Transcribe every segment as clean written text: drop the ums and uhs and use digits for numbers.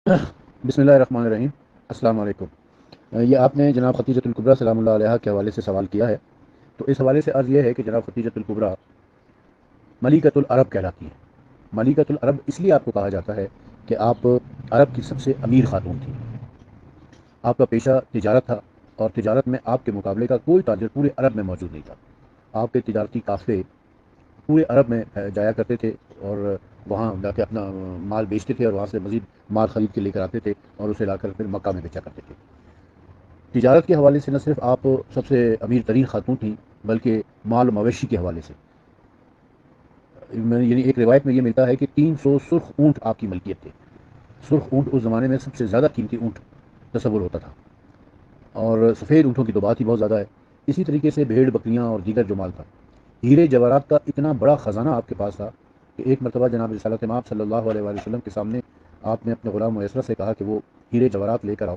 بسم اللہ الرحمن الرحیم۔ السلام علیکم۔ یہ آپ نے جناب ختیجۃ الکبریٰ سلام اللہ علیہ کے حوالے سے سوال کیا ہے، تو اس حوالے سے عرض یہ ہے کہ جناب ختیجۃ الکبریٰ ملکۃ العرب کہلاتی ہیں۔ ملکۃ العرب اس لیے آپ کو کہا جاتا ہے کہ آپ عرب کی سب سے امیر خاتون تھیں۔ آپ کا پیشہ تجارت تھا، اور تجارت میں آپ کے مقابلے کا کوئی تاجر پورے عرب میں موجود نہیں تھا۔ آپ کے تجارتی قافلے پورے عرب میں جایا کرتے تھے، اور وہاں جا کے اپنا مال بیچتے تھے، اور وہاں سے مزید مال خرید کے لے کر آتے تھے اور اسے لا کر پھر مکہ میں بیچا کرتے تھے۔ تجارت کے حوالے سے نہ صرف آپ سب سے امیر ترین خاتون تھیں، بلکہ مال و مویشی کے حوالے سے یعنی ایک روایت میں یہ ملتا ہے کہ 300 سرخ اونٹ آپ کی ملکیت تھے۔ سرخ اونٹ اس زمانے میں سب سے زیادہ قیمتی اونٹ تصور ہوتا تھا، اور سفید اونٹوں کی تو بات ہی بہت زیادہ ہے۔ اسی طریقے سے بھیڑ بکریاں اور دیگر جو مال تھا، ہیرے جواہرات کا اتنا بڑا خزانہ آپ کے پاس تھا کہ ایک مرتبہ جناب رسالت مآب صلی اللہ علیہ وآلہ وسلم کے سامنے آپ نے اپنے غلام میسرہ سے کہا کہ وہ ہیرے جواہرات لے کر آؤ،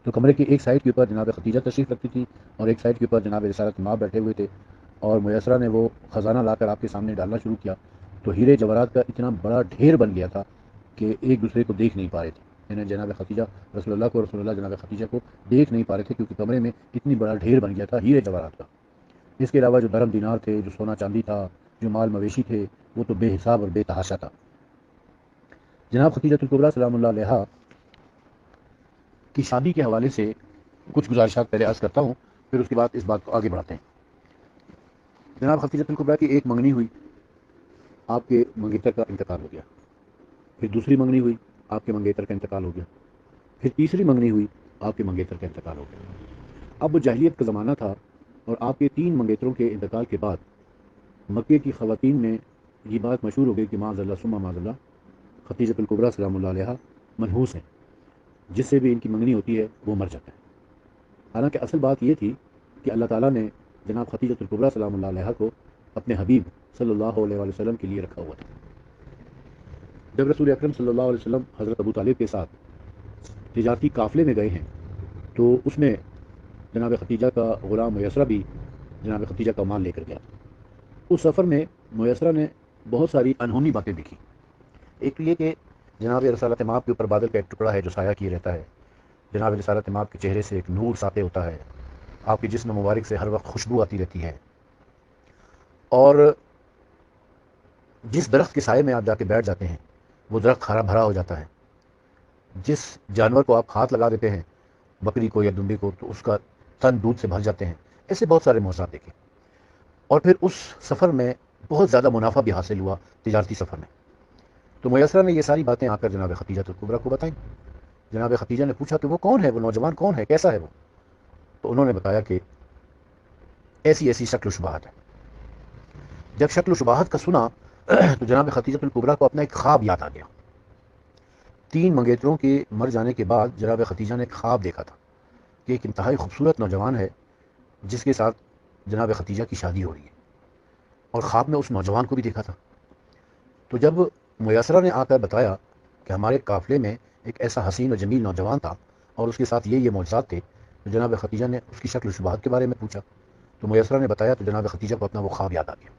تو کمرے کی ایک سائڈ کے اوپر جناب خدیجہ تشریف رکھتی تھی، اور ایک سائڈ کے اوپر جناب رسالت مآب بیٹھے ہوئے تھے، اور میسرہ نے وہ خزانہ لا کر آپ کے سامنے ڈالنا شروع کیا، تو ہیرے جواہرات کا اتنا بڑا ڈھیر بن گیا تھا کہ ایک دوسرے کو دیکھ نہیں پا رہے تھے، یعنی جناب خدیجہ رسول اللہ جناب خدیجہ کو دیکھ نہیں پا رہے تھے، کیونکہ کمرے میں اتنی بڑا ڈھیر بن گیا تھا ہیرے جواہرات کا۔ اس کے علاوہ جو درہم دینار تھے، جو سونا چاندی تھا، جو مال مویشی تھے، وہ تو بے حساب اور بے تحاشا تھا۔ جناب ختیجۃ الکبریٰ سلام اللہ علیہا کی شادی کے حوالے سے کچھ گزارشات پہلے عرض کرتا ہوں، پھر اس کے بعد اس بات کو آگے بڑھاتے ہیں۔ جناب ختیجۃ الکبریٰ کی ایک منگنی ہوئی، آپ کے منگیتر کا انتقال ہو گیا۔ پھر دوسری منگنی ہوئی، آپ کے منگیتر کا انتقال ہو گیا۔ پھر تیسری منگنی ہوئی، آپ کے منگیتر کا انتقال ہو گیا۔ اب وہ جاہلیت کا زمانہ تھا، اور آپ کے 3 منگیتروں کے انتقال کے بعد مکے کی خواتین میں یہ بات مشہور ہو گئی کہ معاذ اللہ ثم معاذ اللہ، ختیجۃ الکبریٰ سلام اللہ علیہا منحوس ہیں، جس سے بھی ان کی منگنی ہوتی ہے وہ مر جاتا ہے۔ حالانکہ اصل بات یہ تھی کہ اللہ تعالیٰ نے جناب ختیجۃ الکبریٰ سلام اللہ علیہا کو اپنے حبیب صلی اللہ علیہ وآلہ وسلم کے لیے رکھا ہوا تھا۔ جب رسول اکرم صلی اللہ علیہ وسلم حضرت ابو طالب کے ساتھ تجارتی قافلے میں گئے ہیں، تو اس میں جناب ختیجہ کا غلام میسرہ بھی جناب ختیجہ کا مال لے کر گیا۔ اس سفر میں میسرہ نے بہت ساری انہونی باتیں دیکھی۔ ایک تو یہ کہ جناب رسالت مآب کے اوپر بادل کا ایک ٹکڑا ہے جو سایہ کیے رہتا ہے، جناب رسالت مآب کے چہرے سے ایک نور ساطع ہوتا ہے، آپ کے جسم مبارک سے ہر وقت خوشبو آتی رہتی ہے، اور جس درخت کے سائے میں آپ جا کے بیٹھ جاتے ہیں وہ درخت ہرا بھرا ہو جاتا ہے۔ جس جانور کو آپ ہاتھ لگا دیتے ہیں، بکری کو یا دمبی کو، تو اس کا تن دودھ سے بھر جاتے ہیں۔ ایسے بہت سارے معجزات دیکھے، اور پھر اس سفر میں بہت زیادہ منافع بھی حاصل ہوا تجارتی سفر میں۔ تو میسرہ نے یہ ساری باتیں آ کر جناب ختیجہ الکبریٰ کو بتائیں۔ جناب ختیجہ نے پوچھا کہ وہ کون ہے، وہ نوجوان کون ہے، کیسا ہے وہ؟ تو انہوں نے بتایا کہ ایسی ایسی شکل و شباہت ہے۔ جب شکل و شباہت کا سنا تو جناب ختیجہ الکبریٰ کو اپنا ایک خواب یاد آ گیا۔ 3 منگیتروں کے مر جانے کے بعد جناب ختیجہ نے ایک خواب دیکھا تھا کہ ایک انتہائی خوبصورت نوجوان ہے جس کے ساتھ جناب ختیجہ کی شادی ہو رہی ہے، اور خواب میں اس نوجوان کو بھی دیکھا تھا۔ تو جب میسرہ نے آ کر بتایا کہ ہمارے قافلے میں ایک ایسا حسین و جمیل نوجوان تھا، اور اس کے ساتھ یہ معجزات تھے، تو جناب ختیجہ نے اس کی شکل و شباہت کے بارے میں پوچھا، تو میسرہ نے بتایا، تو جناب ختیجہ کو اپنا وہ خواب یاد آ گیا۔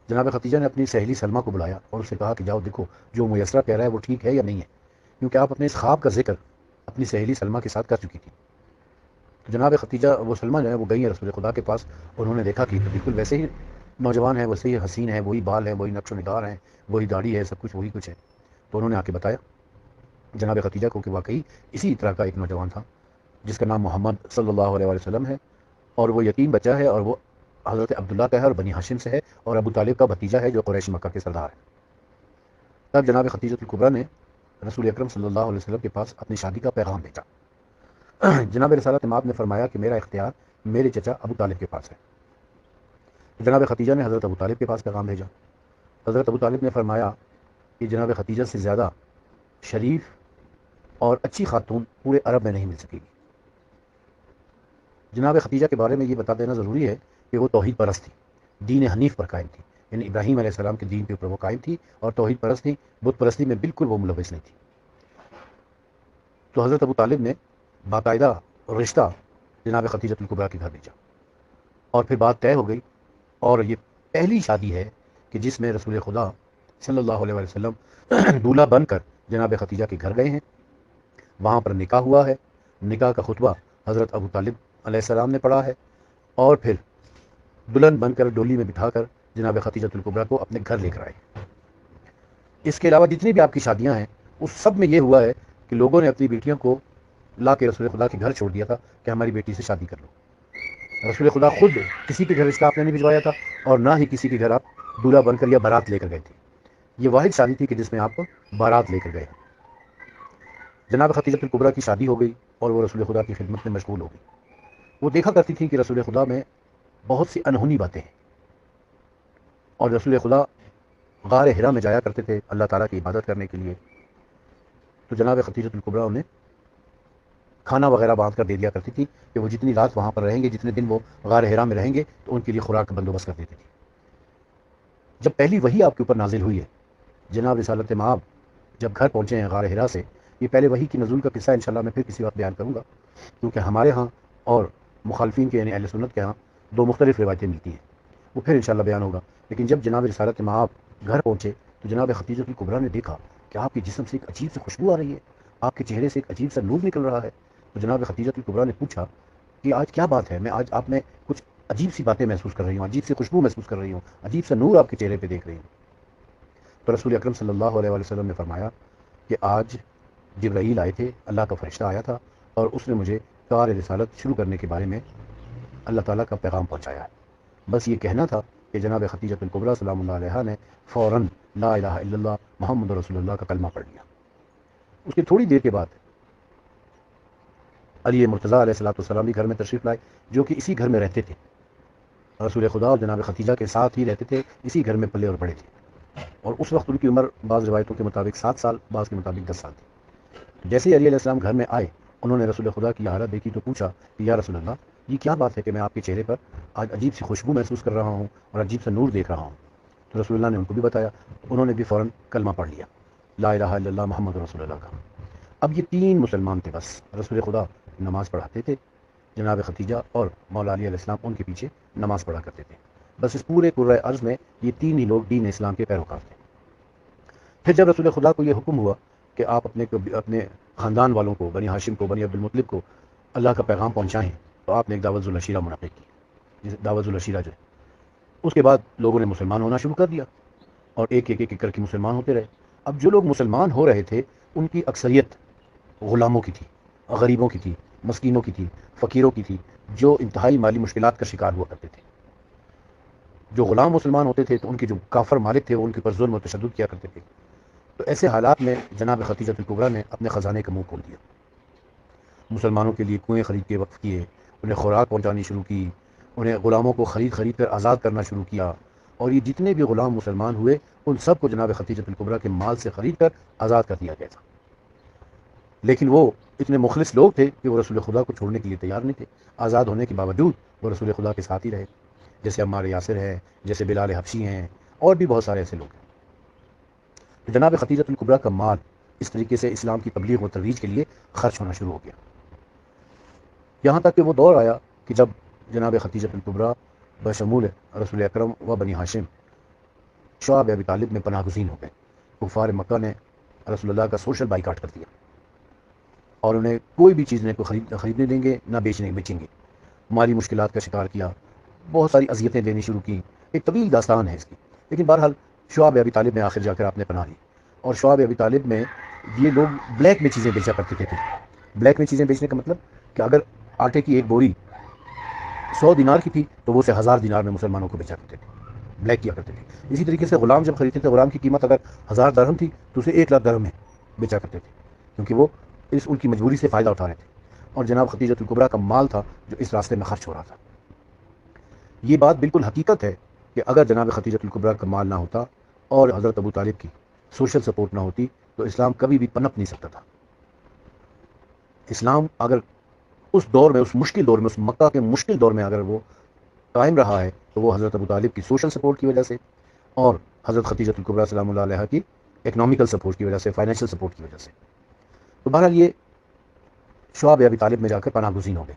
جناب ختیجہ نے اپنی سہیلی سلمہ کو بلایا اور اس سے کہا کہ جاؤ دیکھو جو میسرہ کہہ رہا ہے وہ ٹھیک ہے یا نہیں ہے، کیونکہ آپ اپنے اس خواب کا ذکر اپنی سہیلی سلمہ کے ساتھ کر چکی تھی۔ تو جناب ختیجہ، وہ سلمہ جو ہے، وہ گئی ہیں رسول خدا کے پاس، اور انہوں نے دیکھا کہ تو بالکل ویسے ہی نوجوان ہے، ویسے ہی حسین ہے، وہی بال ہیں، وہی نقش و نگار ہیں، وہی داڑھی ہے، سب کچھ وہی کچھ ہے۔ تو انہوں نے آ کے بتایا جناب ختیجہ کو کہ واقعی اسی طرح کا ایک نوجوان تھا جس کا نام محمد صلی اللہ علیہ وسلم ہے، اور وہ یتیم بچہ ہے، اور وہ حضرت عبداللہ کا ہے اور بنی ہاشم سے ہے، اور ابو طالب کا بھتیجا ہے جو قریش مکہ کے سردار ہے۔ تب جناب ختیجہ الکبریٰ نے رسول اکرم صلی اللہ علیہ وسلم کے پاس اپنی شادی کا پیغام بھیجا۔ جناب رسالت مآب نے فرمایا کہ میرا اختیار میرے چچا ابو طالب کے پاس ہے۔ جناب ختیجہ نے حضرت ابو طالب کے پاس پیغام بھیجا۔ حضرت ابو طالب نے فرمایا کہ جناب ختیجہ سے زیادہ شریف اور اچھی خاتون پورے عرب میں نہیں مل سکے گی۔ جناب ختیجہ کے بارے میں یہ بتا دینا ضروری ہے کہ وہ توحید پرست تھی، دین حنیف پر قائم تھی، یعنی ابراہیم علیہ السلام کے دین کے اوپر وہ قائم تھی، اور توحید پرست تھی، بت پرستی میں بالکل وہ ملوث نہیں تھی۔ تو حضرت ابو طالب نے باقاعدہ رشتہ جناب ختیجہ الکبریٰ کے گھر بھیجا، اور پھر بات طے ہو گئی، اور یہ پہلی شادی ہے کہ جس میں رسول خدا صلی اللہ علیہ وسلم دولہا بن کر جناب ختیجہ کے گھر گئے ہیں، وہاں پر نکاح ہوا ہے، نکاح کا خطبہ حضرت ابو طالب علیہ السلام نے پڑھا ہے، اور پھر دلہن بن کر ڈولی میں بٹھا کر جناب خدیجۃ الکبریٰ کو اپنے گھر لے کر آئے۔ اس کے علاوہ جتنی بھی آپ کی شادیاں ہیں اس سب میں یہ ہوا ہے کہ لوگوں نے اپنی بیٹیوں کو لا کے رسول خدا کے گھر چھوڑ دیا تھا کہ ہماری بیٹی سے شادی کر لو۔ رسول خدا خود کسی کے گھر رشتہ آپ نے نہیں بھجوایا تھا، اور نہ ہی کسی کے گھر آپ دولہا بن کر یا بارات لے کر گئے تھے۔ یہ واحد شادی تھی کہ جس میں آپ بارات لے کر گئے۔ جناب خدیجۃ الکبریٰ کی شادی ہو گئی اور وہ رسول خدا کی خدمت میں مشغول ہو گئی۔ وہ دیکھا کرتی تھی کہ رسول خدا میں بہت سی انہونی باتیں ہیں، اور رسول خدا غار حرا میں جایا کرتے تھے اللہ تعالیٰ کی عبادت کرنے کے لیے، تو جناب خدیجۃ الکبریٰ انہیں کھانا وغیرہ باندھ کر دے دیا کرتی تھی کہ وہ جتنی رات وہاں پر رہیں گے، جتنے دن وہ غار حرا میں رہیں گے، تو ان کے لیے خوراک کا بندوبست کر دیتی تھی۔ جب پہلی وحی آپ کے اوپر نازل ہوئی ہے، جناب رسالت مآب جب گھر پہنچے ہیں غار حرا سے، یہ پہلے وحی کی نزول کا قصہ انشاءاللہ میں پھر کسی وقت بیان کروں گا، کیونکہ ہمارے ہاں اور مخالفین کے یعنی اہل سنت کے ہاں دو مختلف روایتیں ملتی ہیں، وہ پھر انشاءاللہ بیان ہوگا۔ لیکن جب جناب رسالت مآب گھر پہنچے تو جناب خدیجۃ الکبریٰ نے دیکھا کہ آپ کے جسم سے ایک عجیب سی خوشبو آ رہی ہے، آپ کے چہرے سے ایک عجیب سا نور نکل رہا ہے۔ تو جناب خدیجۃ الکبریٰ نے پوچھا کہ آج کیا بات ہے، میں آج آپ میں کچھ عجیب سی باتیں محسوس کر رہی ہوں، عجیب سی خوشبو محسوس کر رہی ہوں، عجیب سا نور آپ کے چہرے پہ دیکھ رہی ہوں۔ تو رسول اکرم صلی اللہ علیہ وسلم نے فرمایا کہ آج جبرائیل آئے تھے، اللہ کا فرشتہ آیا تھا، اور اس نے مجھے کار رسالت شروع کرنے کے بارے میں اللہ تعالیٰ کا پیغام پہنچایا ہے۔ بس یہ کہنا تھا کہ جناب خدیجۃ الکبریٰ سلام اللہ علیہ نے فوراً لا الہ الا اللہ محمد رسول اللہ کا کلمہ پڑھ لیا۔ اس کے تھوڑی دیر کے بعد علی مرتضیٰ علیہ السلام بھی گھر میں تشریف لائے، جو کہ اسی گھر میں رہتے تھے، رسول خدا اور جناب خدیجہ کے ساتھ ہی رہتے تھے، اسی گھر میں پلے اور بڑے تھے، اور اس وقت ان کی عمر بعض روایتوں کے مطابق 7 سال، بعض کے مطابق 10 سال تھی۔ جیسے ہی علی علیہ السلام گھر میں آئے، انہوں نے رسول خدا کی حالت دیکھی تو پوچھا کہ یا رسول اللہ، یہ کیا بات ہے کہ میں آپ کے چہرے پر آج عجیب سی خوشبو محسوس کر رہا ہوں اور عجیب سا نور دیکھ رہا ہوں؟ تو رسول اللہ نے ان کو بھی بتایا، انہوں نے بھی فوراً کلمہ پڑھ لیا، لا الہ الا اللہ محمد رسول اللہ کا۔ اب یہ 3 مسلمان تھے بس، رسول خدا نماز پڑھاتے تھے، جناب خدیجہ اور مولا علی علیہ السلام ان کے پیچھے نماز پڑھا کرتے تھے، بس اس پورے کرۂ ارض میں یہ 3 ہی لوگ دین اسلام کے پیروکار تھے۔ پھر جب رسول خدا کو یہ حکم ہوا کہ آپ اپنے خاندان والوں کو، بنی ہاشم کو، بنی عبد المطلب کو اللہ کا پیغام پہنچائیں، تو آپ نے ایک دعوت ذوالعشیرہ منعقد کی، جسے دعوت ذوالعشیرہ جو ہے، اس کے بعد لوگوں نے مسلمان ہونا شروع کر دیا، اور ایک ایک کر کے مسلمان ہوتے رہے۔ اب جو لوگ مسلمان ہو رہے تھے ان کی اکثریت غلاموں کی تھی، غریبوں کی تھی، مسکینوں کی تھی، فقیروں کی تھی، جو انتہائی مالی مشکلات کا شکار ہوا کرتے تھے۔ جو غلام مسلمان ہوتے تھے تو ان کے جو کافر مالک تھے وہ ان کے پر ظلم و تشدد کیا کرتے تھے۔ تو ایسے حالات میں جناب خدیجۃ الکبریٰ نے اپنے خزانے کا منہ کھول دیا، مسلمانوں کے لیے کنویں خرید کے وقف کیے، انہیں خوراک پہنچانی شروع کی، انہیں غلاموں کو خرید کر آزاد کرنا شروع کیا، اور یہ جتنے بھی غلام مسلمان ہوئے ان سب کو جناب خدیجۃ الکبریٰ کے مال سے خرید کر آزاد کر دیا گیا تھا۔ لیکن وہ اتنے مخلص لوگ تھے کہ وہ رسول خدا کو چھوڑنے کے لیے تیار نہیں تھے، آزاد ہونے کے باوجود وہ رسول خدا کے ساتھ ہی رہے، جیسے عمار یاسر ہے، جیسے بلال حبشی ہیں، اور بھی بہت سارے ایسے لوگ ہیں۔ تو جناب خدیجۃ الکبریٰ کا مال اس طریقے سے اسلام کی تبلیغ و ترویج کے لیے خرچ ہونا شروع ہو گیا، یہاں تک کہ وہ دور آیا کہ جب جناب خدیجۃ الکبریٰ بشمول رسول اکرم و بنی ہاشم شعب ابی طالب میں پناہ گزین ہو گئے۔ کفار مکہ نے رسول اللہ کا سوشل بائیکاٹ کر دیا، اور انہیں کوئی بھی چیز نہیں خریدنے دیں گے، نہ بیچیں گے، مالی مشکلات کا شکار کیا، بہت ساری اذیتیں دینی شروع کی، ایک طویل داستان ہے اس کی۔ لیکن بہرحال شعب ابی طالب میں آخر جا کر آپ نے پناہ لی، اور شعب ابی طالب میں یہ لوگ بلیک میں چیزیں بیچا کرتے تھے۔ بلیک میں چیزیں بیچنے کا مطلب کہ اگر آٹے کی ایک بوری 100 دینار کی تھی تو وہ اسے 1000 دینار میں مسلمانوں کو بیچا کرتے تھے، بلیک کیا کرتے تھے۔ اسی طریقے سے غلام جب خریدتے تھے، غلام کی قیمت اگر 1000 درہم تھی تو اسے 1 لاکھ درہم میں بیچا کرتے تھے، کیونکہ وہ ان کی مجبوری سے فائدہ اٹھا رہے تھے، اور جناب خدیجۃ الکبریٰ کا مال تھا جو اس راستے میں خرچ ہو رہا تھا۔ یہ بات بالکل حقیقت ہے کہ اگر جناب خدیجۃ الکبریٰ کا مال نہ ہوتا اور حضرت ابو طالب کی سوشل سپورٹ نہ ہوتی تو اسلام کبھی بھی پنپ نہیں سکتا تھا۔ اسلام اگر اس دور میں، اس مشکل دور میں، اس مکہ کے مشکل دور میں اگر وہ قائم رہا ہے تو وہ حضرت ابو طالب کی سوشل سپورٹ کی وجہ سے، اور حضرت خدیجۃ الکبریٰ سلام اللہ علیہ کی اکنامیکل سپورٹ کی وجہ سے، فائنینشیل سپورٹ کی وجہ سے۔ تو بہرحال یہ شعب ابی طالب میں جا کر پناہ گزین ہو گئے،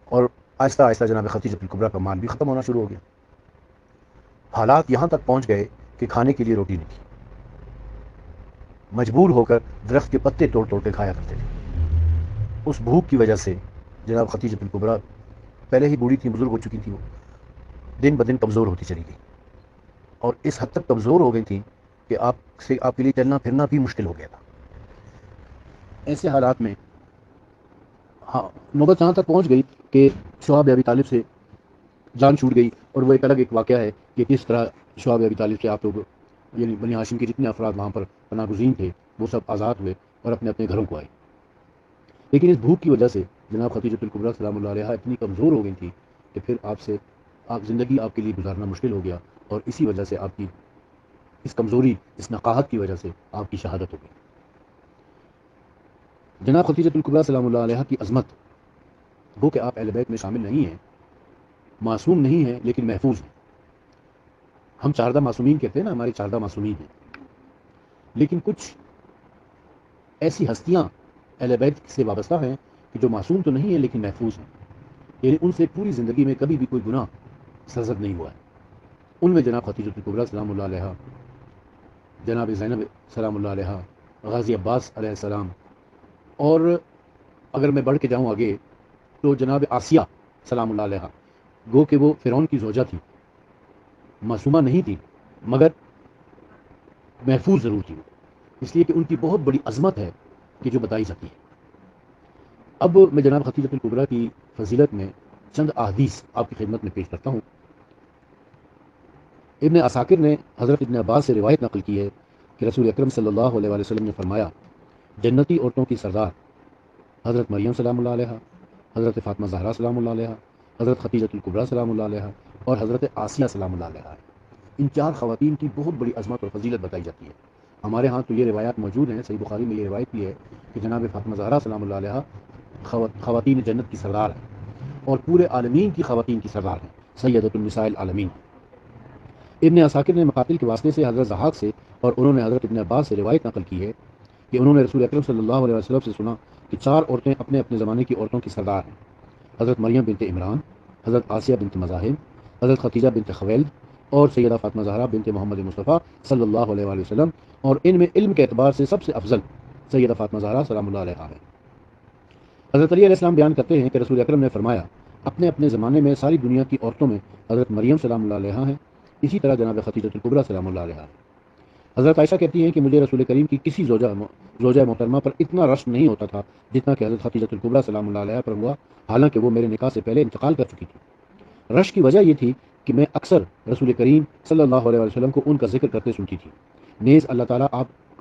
اور آہستہ آہستہ جناب خدیجۃ الکبریٰ کا مال بھی ختم ہونا شروع ہو گیا۔ حالات یہاں تک پہنچ گئے کہ کھانے کے لیے روٹی نہیں تھی، مجبور ہو کر درخت کے پتے توڑ توڑ کے کھایا کرتے تھے۔ اس بھوک کی وجہ سے جناب خدیجہ الکبریٰ پہلے ہی بوڑھی تھی، بزرگ ہو چکی تھی، وہ دن بدن کمزور ہوتی چلی گئی، اور اس حد تک کمزور ہو گئی تھی کہ آپ کے لیے چلنا پھرنا بھی مشکل ہو گیا تھا۔ ایسے حالات میں ہاں نوبت یہاں تک پہنچ گئی کہ شعیب ابی طالب سے جان چھوٹ گئی، اور وہ ایک واقعہ ہے کہ کس طرح شعیب ابی طالب سے آپ لوگ یعنی بنی ہاشم کے جتنے افراد وہاں پر پناہ گزین تھے وہ سب آزاد ہوئے اور اپنے اپنے گھروں کو آئے۔ لیکن اس بھوک کی وجہ سے جناب خدیجہ الکبریٰ سلام اللہ علیہا اتنی کمزور ہو گئی تھی کہ پھر آپ زندگی آپ کے لیے گزارنا مشکل ہو گیا، اور اسی وجہ سے آپ کی اس کمزوری، اس نقاہت کی وجہ سے آپ کی شہادت ہو گئی۔ جناب خدیجہ الکبریٰ سلام اللہ علیہا کی عظمت وہ کہ آپ اہل بیت میں شامل نہیں ہیں، معصوم نہیں ہیں لیکن محفوظ ہیں۔ ہم چاردہ معصومین کہتے ہیں نا، ہماری چاردہ معصومین ہیں، لیکن کچھ ایسی ہستیاں اہل بیت سے وابستہ ہیں کہ جو معصوم تو نہیں ہیں لیکن محفوظ ہیں، یعنی ان سے پوری زندگی میں کبھی بھی کوئی گناہ سرزد نہیں ہوا ہے۔ ان میں جناب خدیجہ الکبریٰ سلام اللہ علیہا، جناب زینب سلام اللہ علیہا، غازی عباس علیہ السلام، اور اگر میں بڑھ کے جاؤں آگے تو جناب آسیہ سلام اللہ علیہا، گو کہ وہ فرعون کی زوجہ تھی، معصومہ نہیں تھی مگر محفوظ ضرور تھی، اس لیے کہ ان کی بہت بڑی عظمت ہے کہ جو بتائی جاتی ہے۔ اب میں جناب خدیجہ الکبریٰ کی فضیلت میں چند احادیث آپ کی خدمت میں پیش کرتا ہوں۔ ابن عساکر نے حضرت ابن عباس سے روایت نقل کی ہے کہ رسول اکرم صلی اللہ علیہ وسلم نے فرمایا، جنتی عورتوں کی سردار حضرت مریم سلام اللہ علیہا، حضرت فاطمہ زہرا سلام اللہ علیہا، حضرت خدیجہ الکبریٰ سلام اللہ علیہا، اور حضرت آسیہ سلام اللہ علیہا ہے۔ ان چار خواتین کی بہت بڑی عظمت اور فضیلت بتائی جاتی ہے۔ ہمارے ہاں تو یہ روایات موجود ہیں، صحیح بخاری میں یہ روایت بھی ہے کہ جناب فاطمہ زہرا سلام اللہ علیہا خواتین جنت کی سردار ہیں، اور پورے عالمین کی خواتین کی سردار ہیں، سیدۃ النساء العالمین۔ ابن عساکر نے مقاتل کے واسطے سے حضرت ضحاک سے اور انہوں نے حضرت ابن عباس سے روایت نقل کی ہے کہ انہوں نے رسول اکرم صلی اللہ علیہ وسلم سے سنا کہ چار عورتیں اپنے اپنے زمانے کی عورتوں کی سردار ہیں، حضرت مریم بنت عمران، حضرت آسیہ بنت مزاحم، حضرت خدیجہ بنت خویلد، اور سیدہ فاطمہ زہرا بنت محمد مصطفیٰ صلی اللہ علیہ وآلہ وسلم، اور ان میں علم کے اعتبار سے سب سے افضل سیدہ فاطمہ زہرا سلام اللہ علیہا ہے۔ حضرت علی علیہ السلام بیان کرتے ہیں کہ رسول اکرم نے فرمایا، اپنے اپنے زمانے میں ساری دنیا کی عورتوں میں حضرت مریم سلام اللہ علیہا ہیں، اسی طرح جناب خدیجہ الکبریٰ سلام اللہ علیہا۔ حضرت عائشہ کہتی ہیں کہ مجھے رسول کریم کی کسی زوجہ محترمہ پر اتنا رشک نہیں ہوتا تھا جتنا کہ حضرت خدیجہ الکبریٰ سلام اللہ علیہا پر ہوا، حالانکہ وہ میرے نکاح سے پہلے انتقال کر چکی تھی۔ رشک کی وجہ یہ تھی کہ میں اکثر رسول کریم صلی اللہ علیہ وسلم کو ان کا ذکر کرتے سنتی تھی۔ نیز اللہ تعالیٰ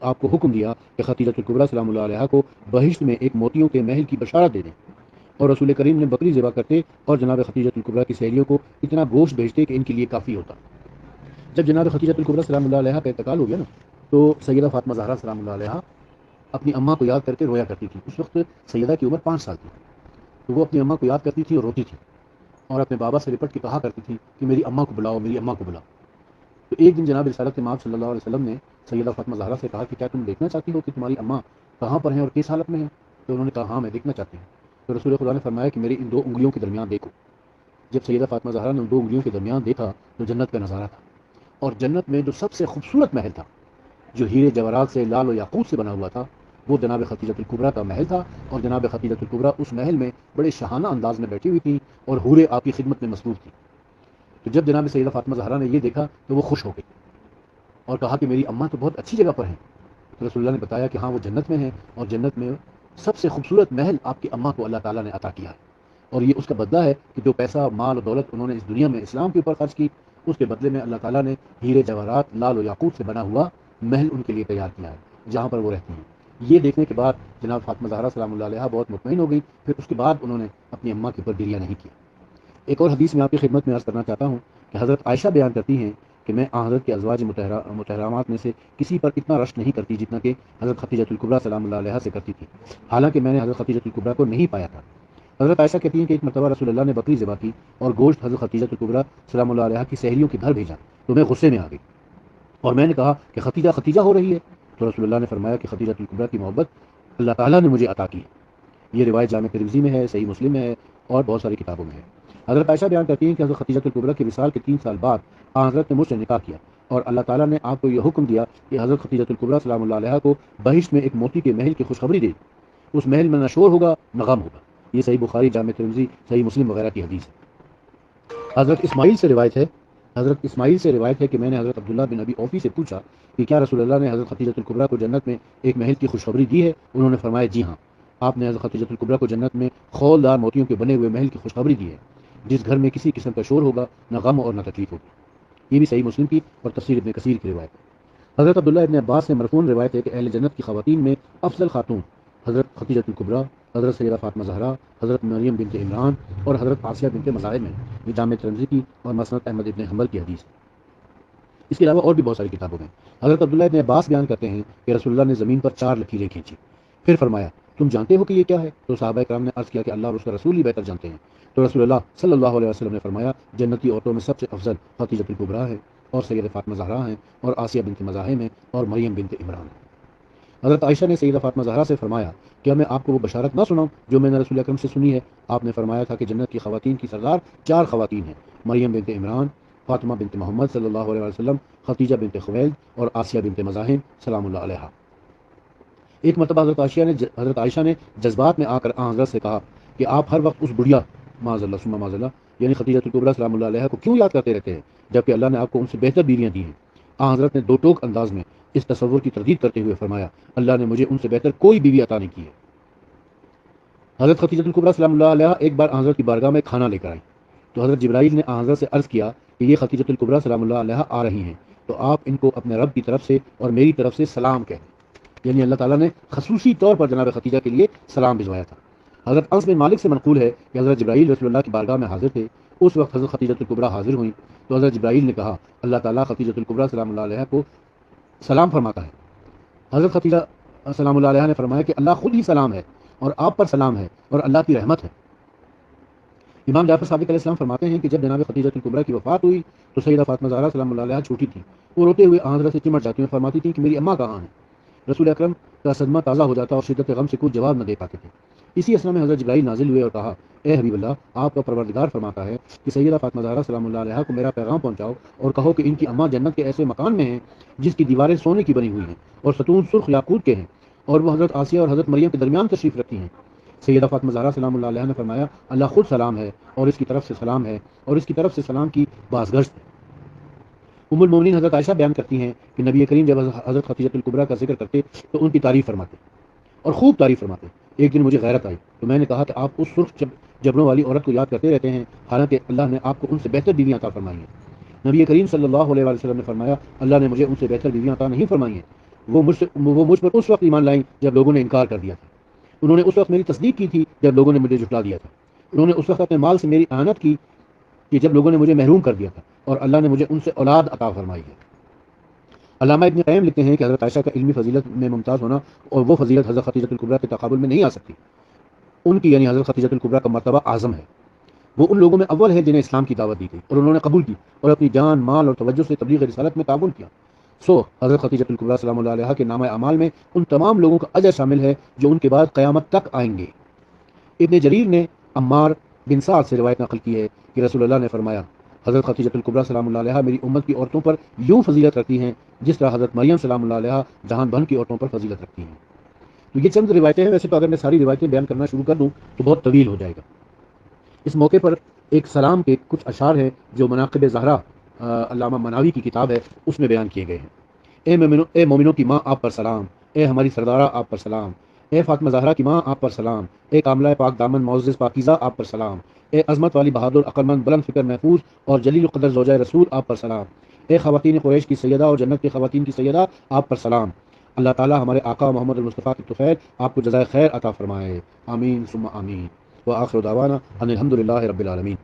آپ کو حکم دیا کہ خدیجہ الکبریٰ سلام اللہ علیہا کو بہشت میں ایک موتیوں کے محل کی بشارت دے دیں، اور رسول کریم نے بکری ذبح کرتے اور جناب خدیجہ الکبریٰ کی سہیلیوں کو اتنا گوشت بھیجتے کہ ان کے لیے کافی ہوتا۔ جب جناب خدیجہ الکبریٰ سلام اللہ علیہا کا انتقال ہو گیا نا، تو سیدہ فاطمہ زہرا سلام اللہ علیہا اپنی اماں کو یاد کر کے رویا کرتی تھی۔ اس وقت سیدہ کی عمر 5 سال تھی، تو وہ اپنی اماں کو یاد کرتی تھی اور روتی تھی، اور اپنے بابا سے لپٹ کے کہا کرتی تھی کہ میری اماں کو بلاؤ، میری اماں کو بلاؤ۔ تو ایک دن جناب رسالت مآب صلی اللہ علیہ وسلم نے سیدہ فاطمہ زہرا سے کہا کہ کیا تم دیکھنا چاہتی ہو کہ تمہاری اماں کہاں پر ہیں اور کس حالت میں ہیں؟ تو انہوں نے کہا ہاں میں دیکھنا چاہتی ہوں۔ تو رسول خدا نے فرمایا کہ میری ان 2 انگلیوں کے درمیان دیکھو۔ جب سیدہ فاطمہ زہرا نے ان 2 انگلیوں کے درمیان دیکھا تو جنت کا نظارہ تھا، اور جنت میں جو سب سے خوبصورت محل تھا، جو ہیرے جواہرات سے لال و یاقوت سے بنا ہوا تھا، وہ جناب خدیجہ الکبریٰ کا محل تھا، اور جناب خدیجہ الکبریٰ اس محل میں بڑے شاہانہ انداز میں بیٹھی ہوئی تھی اور حوریں آپ کی خدمت میں مصروف تھی۔ تو جب جناب سیدہ فاطمہ زہرا نے یہ دیکھا تو وہ خوش ہو گئی اور کہا کہ میری اماں تو بہت اچھی جگہ پر ہیں۔ تو رسول اللہ نے بتایا کہ ہاں وہ جنت میں ہیں، اور جنت میں سب سے خوبصورت محل آپ کی اماں کو اللہ تعالیٰ نے عطا کیا ہے، اور یہ اس کا بدلہ ہے کہ جو پیسہ مال و دولت انہوں نے اس دنیا میں اسلام کے اوپر خرچ کی، اس کے بدلے میں اللہ تعالیٰ نے ہیرے جواہرات لال و یاقوت سے بنا ہوا محل ان کے لیے تیار کیا ہے جہاں پر وہ رہتی ہیں۔ یہ دیکھنے کے بعد جناب فاطمہ زہرا سلام اللہ علیہا بہت مطمئن ہو گئی، پھر اس کے بعد انہوں نے اپنی اماں کے اوپر گریہ نہیں کیا۔ ایک اور حدیث میں آپ کی خدمت میں عرض کرنا چاہتا ہوں کہ حضرت عائشہ بیان کرتی ہیں کہ میں حضرت کے ازواج مطہرات میں سے کسی پر اتنا رشک نہیں کرتی جتنا کہ حضرت خدیجہ الکبریٰ سلام اللہ علیہا سے کرتی تھی، حالانکہ میں نے حضرت خدیجہ الکبریٰ کو نہیں پایا تھا۔ حضرت عائشہ کہتی ہیں کہ ایک مرتبہ رسول اللہ نے بکری ذبح کی اور گوشت حضرت خدیجہ الکبریٰ سلام اللہ علیہا کی سہیلیوں کے گھر بھیجا، تو میں غصے میں آ گئی اور میں نے کہا کہ خدیجہ خدیجہ ہو رہی ہے، تو رسول اللہ نے فرمایا کہ خدیجہ الکبریٰ کی محبت اللہ تعالیٰ نے مجھے عطا کی ہے۔ یہ روایت جامع ترمذی میں ہے، صحیح مسلم میں ہے، اور بہت ساری کتابوں میں ہے۔ حضرت عائشہ بیان کرتی ہیں کہ حضرت خدیجہ الکبریٰ کے وصال کے 3 سال بعد حضرت نے مجھ سے نکاح کیا، اور اللہ تعالیٰ نے آپ کو یہ حکم دیا کہ حضرت خدیجۃ الکبریٰ سلام اللہ علیہ کو بہشت میں ایک موتی کے محل کی خوشخبری دے، اس محل میں نہ شور ہوگا نہ غم ہوگا۔ یہ صحیح بخاری، جامع ترمذی، صحیح مسلم وغیرہ کی حدیث ہے۔ حضرت اسماعیل سے روایت ہے کہ میں نے حضرت عبداللہ بن ابی اوفی سے پوچھا کہ کیا رسول اللہ نے حضرت خدیجۃ الکبریٰ کو جنت میں ایک محل کی خوشخبری دی ہے؟ انہوں نے فرمایا جی ہاں، آپ نے حضرت خدیجۃ الکبریٰ کو جنت میں خولدار موتیوں کے بنے ہوئے محل کی خوشخبری دی ہے، جس گھر میں کسی قسم کا شور ہوگا، نہ غم اور نہ تکلیف ہوگی۔ یہ بھی صحیح مسلم کی اور تفسیر ابن کثیر کی روایت ہے۔ حضرت عبداللہ ابن عباس سے مرفوع روایت ہے کہ اہل جنت کی خواتین میں افضل خاتون حضرت خدیجۃ الکبریٰ، حضرت سیدہ فاطمہ زہرا، حضرت مریم بنت عمران اور حضرت آسیہ بنت مزاحم ہیں۔ یہ جامع ترمذی کی اور مسند احمد ابن حنبل کی حدیث ہے۔ اس کے علاوہ اور بھی بہت ساری کتابوں میں حضرت عبداللہ ابن عباس بیان کرتے ہیں کہ رسول اللہ نے زمین پر 4 لکیریں کھینچی، پھر فرمایا تم جانتے ہو کہ یہ کیا ہے؟ تو صحابہ کرام نے عرض کیا کہ اللہ اور اس کا رسول ہی بہتر جانتے ہیں۔ تو رسول اللہ صلی اللہ علیہ وسلم نے فرمایا جنتی عورتوں میں سب سے افضل خدیجۃ الکبریٰ ہے، اور سیدہ فاطمہ زہرا ہیں، اور آسیہ بنت مزاحم ہیں، اور مریم بنت عمران ہیں۔ حضرت عائشہ نے سیدہ فاطمہ زہرا سے فرمایا کیا میں آپ کو وہ بشارت نہ سناؤں جو میں نے رسول اکرم سے سنی ہے؟ آپ نے فرمایا تھا کہ جنت کی خواتین کی سردار 4 خواتین ہیں، مریم بنت عمران، فاطمہ بنت محمد صلی اللہ علیہ وسلم، خدیجہ بنت خویلد اور آسیہ بنت مزاحم سلام اللہ علیہا۔ ایک مرتبہ حضرت عائشہ نے جذبات میں آ کر حضرت سے کہا کہ آپ ہر وقت اس بڑھیا معاذ اللہ ثم معاذ اللہ یعنی خدیجۃ الکبریٰ سلام اللہ علیہا کو کیوں یاد کرتے رہتے ہیں جبکہ اللہ نے آپ کو ان سے بہتر بیویاں دی ہیں؟ حضرت نے 2 ٹوک انداز میں اس تصور کی تردید کرتے ہوئے فرمایا اللہ نے مجھے ان سے بہتر کوئی بیوی عطا نہیں کی ہے۔ حضرت خدیجۃ الکبریٰ سلام اللہ علیہا ایک بار حضرت کی بارگاہ میں کھانا لے کر آئی تو حضرت جبرائیل نے حضرت سے عرض کیا کہ یہ خدیجۃ الکبریٰ سلام اللہ علیہا آ رہی ہیں، تو آپ ان کو اپنے رب کی طرف سے اور میری طرف سے سلام کہہ دیں۔ یعنی اللہ تعالیٰ نے خصوصی طور پر جناب خدیجہ کے لیے سلام بھجوایا تھا۔ حضرت انس بن مالک سے منقول ہے کہ حضرت جبرائیل رسول اللہ کی بارگاہ میں حاضر تھے، اس وقت حضرت خدیجۃ الکبریٰ حاضر ہوئیں تو حضرت جبرائیل نے کہا اللہ تعالیٰ خدیجۃ الکبریٰ سلام اللہ علیہا کو سلام فرماتا ہے۔ حضرت خدیجہ سلام اللہ علیہا نے فرمایا کہ اللہ خود ہی سلام ہے اور آپ پر سلام ہے اور اللہ کی رحمت ہے۔ امام جعفر صادق علیہ السلام فرماتے ہیں کہ جب جناب خدیجۃ الکبریٰ کی وفات ہوئی تو سیدہ فاطمہ زہرا سلام اللہ علیہا چھوٹی تھی، وہ روتے ہوئے حضرت سے چمٹ جاتی ہیں، فرماتی تھیں کہ میری اماں کہاں ہیں؟ رسول اکرم کا صدمہ تازہ ہو جاتا اور شدت غم سے کچھ جواب نہ دے پاتے تھے۔ اسی اسنا میں حضرت جبرائیل نازل ہوئے اور کہا اے حبیب اللہ، آپ کا پروردگار فرماتا ہے کہ سیدہ فاطمہ زہرا سلام اللہ علیہا کو میرا پیغام پہنچاؤ اور کہو کہ ان کی اماں جنت کے ایسے مکان میں ہیں جس کی دیواریں سونے کی بنی ہوئی ہیں اور ستون سرخ یاقوت کے ہیں، اور وہ حضرت آسیہ اور حضرت مریم کے درمیان تشریف رکھتی ہیں۔ سیدہ فاطمہ زہرا سلام اللہ علیہا نے فرمایا اللہ خود سلام ہے اور اس کی طرف سے سلام ہے اور اس کی طرف سے سلام کی بازگشت ہے۔ ام المومنین حضرت عائشہ بیان کرتی ہیں کہ نبی کریم جب حضرت خدیجۃ الکبریٰ کا ذکر کرتے تو ان کی تعریف فرماتے اور خوب تعریف فرماتے۔ ایک دن مجھے غیرت آئی تو میں نے کہا کہ آپ اس سرخ جبڑوں والی عورت کو یاد کرتے رہتے ہیں، حالانکہ اللہ نے آپ کو ان سے بہتر بیویاں عطا فرمائی ہیں۔ نبی کریم صلی اللہ علیہ وسلم نے فرمایا اللہ نے مجھے ان سے بہتر بیویاں عطا نہیں فرمائی ہیں، وہ مجھ پر اس وقت ایمان لائیں جب لوگوں نے انکار کر دیا تھا، انہوں نے اس وقت میری تصدیق کی تھی جب لوگوں نے مجھے جھٹلا دیا تھا، انہوں نے اس وقت اپنے مال سے میری اعانت کی کہ جب لوگوں نے مجھے محروم کر دیا تھا، اور اللہ نے مجھے ان سے اولاد عطا فرمائی ہے۔ علامہ ابن قیم لکھتے ہیں کہ حضرت عائشہ کا علمی فضیلت میں ممتاز ہونا اور وہ فضیلت حضرت خدیجۃ الکبریٰ کے تقابل میں نہیں آ سکتی۔ ان کی یعنی حضرت خدیجۃ الکبریٰ کا مرتبہ اعظم ہے، وہ ان لوگوں میں اول ہے جنہیں اسلام کی دعوت دی گئی اور انہوں نے قبول کی اور اپنی جان، مال اور توجہ سے تبلیغ رسالت میں تعاون کیا۔ حضرت خدیجۃ الکبریٰ سلام اللہ علیہا کے نامہ اعمال میں ان تمام لوگوں کا اجر شامل ہے جو ان کے بعد قیامت تک آئیں گے۔ ابن جریر نے عمار بن سعد سے روایت نقل کی ہے کہ رسول اللہ نے فرمایا حضرت خدیجۃ الکبریٰ سلام اللہ علیہا میری امت کی عورتوں پر یوں فضیلت رکھتی ہیں جس طرح حضرت مریم سلام اللہ علیہا جہان بھر کی عورتوں پر فضیلت رکھتی ہیں۔ تو یہ چند روایتیں ہیں، ویسے تو اگر میں ساری روایتیں بیان کرنا شروع کر دوں تو بہت طویل ہو جائے گا۔ اس موقع پر ایک سلام کے کچھ اشعار ہیں جو مناقب زہرا علامہ مناوی کی کتاب ہے اس میں بیان کیے گئے ہیں۔ اے مومنوں کی ماں آپ پر سلام، اے ہماری سردارہ آپ پر سلام، اے فاطمہ زہرا کی ماں آپ پر سلام، اے کاملہ پاک دامن معزز پاکیزہ آپ پر سلام، اے عظمت والی بہادر عقلمند بلند فکر محفوظ اور جلیل القدر زوجہ رسول آپ پر سلام، اے خواتین قریش کی سیدہ اور جنت کی خواتین کی سیدہ آپ پر سلام۔ اللہ تعالیٰ ہمارے آقا محمد المصطفیٰ کی طفیل آپ کو جزائے خیر عطا فرمائے، آمین ثم آمین، وآخر دعوانا ان الحمد للہ رب العالمین۔